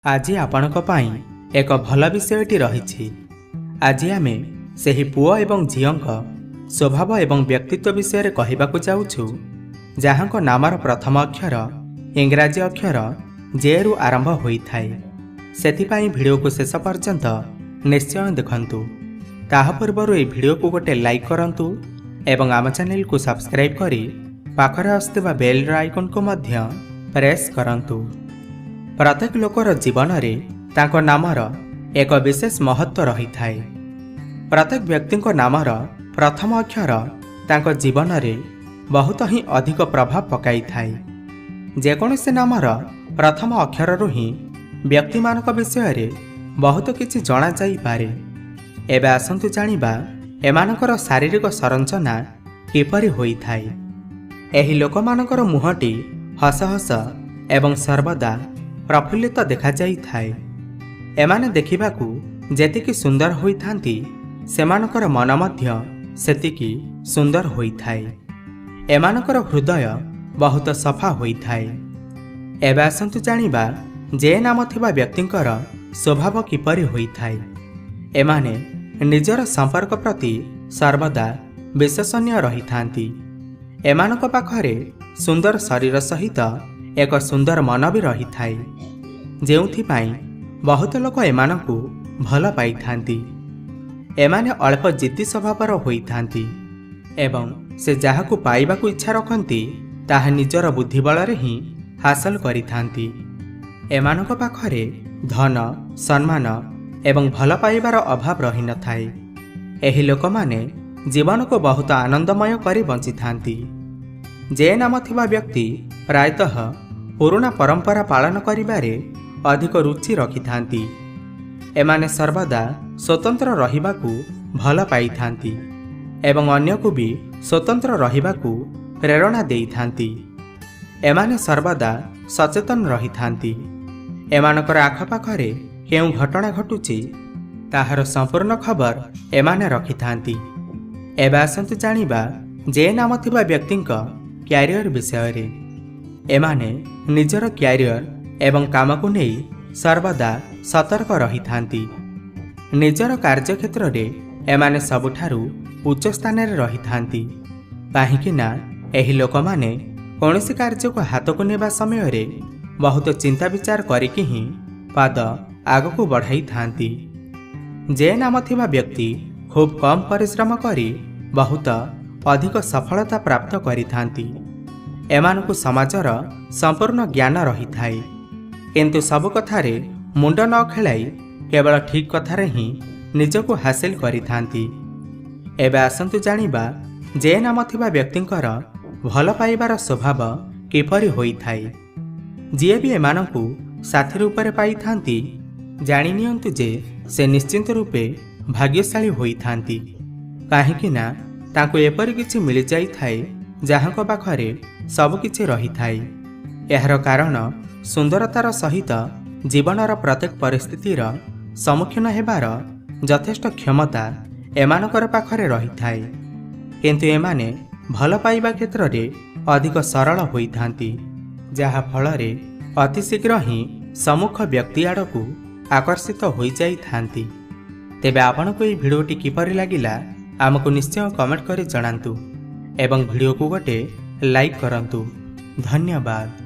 आज आपणक पाई एक भल विषयटी रही। आज आमे सेही पुओ एवं झीओंक स्वभाव एवं व्यक्तित्व विषय कहवाकू चाहूँ, जहाँक नामर प्रथम अक्षर इंग्राजी अक्षर जे रु आरंभ होता है। सेथिपाई भिडियो को शेष पर्यंत निश्चय देखंतु। ताहा पूर्वर ए भिडियो को गोटे लाइक करंतु एवं आम चैनल को सब्सक्राइब करी पाखरे आसुवा बेल आइकन को मध्य प्रेस करंतु। प्रत्येक लोकर जीवन में तांको नामर एक विशेष महत्व रही थाए। प्रत्येक व्यक्ति नामर प्रथम अक्षर तांको जीवन में बहुत ही अधिक प्रभाव पकाई थाए। जेकोसी नामर प्रथम अक्षर रु ही व्यक्ति मानक विषय रे बहुत किछि जना जाई पारे। एबे आसंतु जानिबा एमानकर शारीरिक संरचना किपरि होई थाए। एही लोकमानकर मुहटी हस हस एवं सर्वदा प्रफुल्लित देखा जाई थाए। एमाने देखिबाकू जेतिकी सुंदर होई थांती सेमानकर मन मध्य सेतिकी सुंदर होई थाए। एमानकर हृदय बहुत सफा होई थाए। एबे आसंतु जानिबा जे नाम थिबा व्यक्तिंकर स्वभाव किपरि होई थाए। एमाने निजर संपर्क प्रति सर्वदा विश्वसनीय रही थांती। एमानक पाखरे सुंदर शरीर सहित एक सुंदर मन भी रही थाए, जेउथिपाई बहुत लोक एमानकू भल पाई थांती। एमाने अल्प जिद्दी स्वभावर होई थांती एवं से जाहाकू पाइबाकू इच्छा रखती ताहा निजर बुद्धिबल रे ही हासिल करि थांती। एमानक पाखरे धन सम्मान एवं भल पाइबार अभाव रही न थाए। एही लोकमाने जीवन को बहुत आनंदमय करी बंची थांती। जे नाम थिबा व्यक्ति प्रायतः पुराना परंपरा पालन करिबारे अधिक रुचि रखि थांती। एमाने सर्वदा स्वतंत्र रहिबाकू भल पाई थांती एवं अन्य को भी स्वतंत्र रहिबाकू प्रेरणा देई थांती। एमाने सर्वदा सचेतन रही थांती। एमानकर आखपाखरे केउं घटना घटुची ताहार संपूर्ण खबर एमाने रखि थांती। एबे आसंतु जानिबा जे नाम थिबा व्यक्तिंक क्यारियर विषय रे। एमाने निजर क्यारियर एवं काम को नहीं सर्वदा सतर्क रही थांती। निजर कार्यक्षेत्र रे एमाने सबुठारु उच्च स्थान रे रही थांती। काहेकिना एही लोकमाने कौनसी कार्य को हाथ को नेबा समय रे बहुत चिंता विचार करिकि ही पाद आगको बढ़ाई थांती। जे नाम थिबा व्यक्ति खूब कम परिश्रम करी बहुत अधिक सफलता प्राप्त करि थांती। एमानकु समाजर संपूर्ण ज्ञान रही थाए, किंतु सब कथारे मुंड न खेलाई केवल ठीक कथारे ही निजको हासिल करि थांती। एबे आसंतु जानिबा जे नाम थिबा व्यक्तिंकर भल पाइबार स्वभाव किपरि होई थाए। जे भी एमानकु साथी रूपे पाई थांती जानि नियंतु जे से निश्चिंत रूपे भाग्यशाली होई थांती। काहेकिना तांको एपरि किछि मिल जाई थाए जहाँको पाखरे सब किछि रही थाए। एहार कारण सुंदरतार सहित जीवनर प्रत्येक परिस्थितिर सम्मुखीन हेबार यथेष्ट क्षमता एमानकर पाखरे रही थाए। किंतु एमाने भल पाइबा क्षेत्र रे अधिक सरल होई थांती, जहा फलरे अति शीघ्र ही सम्मुख व्यक्ति आड़कू आकर्षित होई जाई थांती। तेबे आपनको एई भिडियोटी किपरि लागिला आमको निश्चय कमेंट करी जणांतु एवं भिडियो को गोटे लाइक करंतु। धन्यवाद।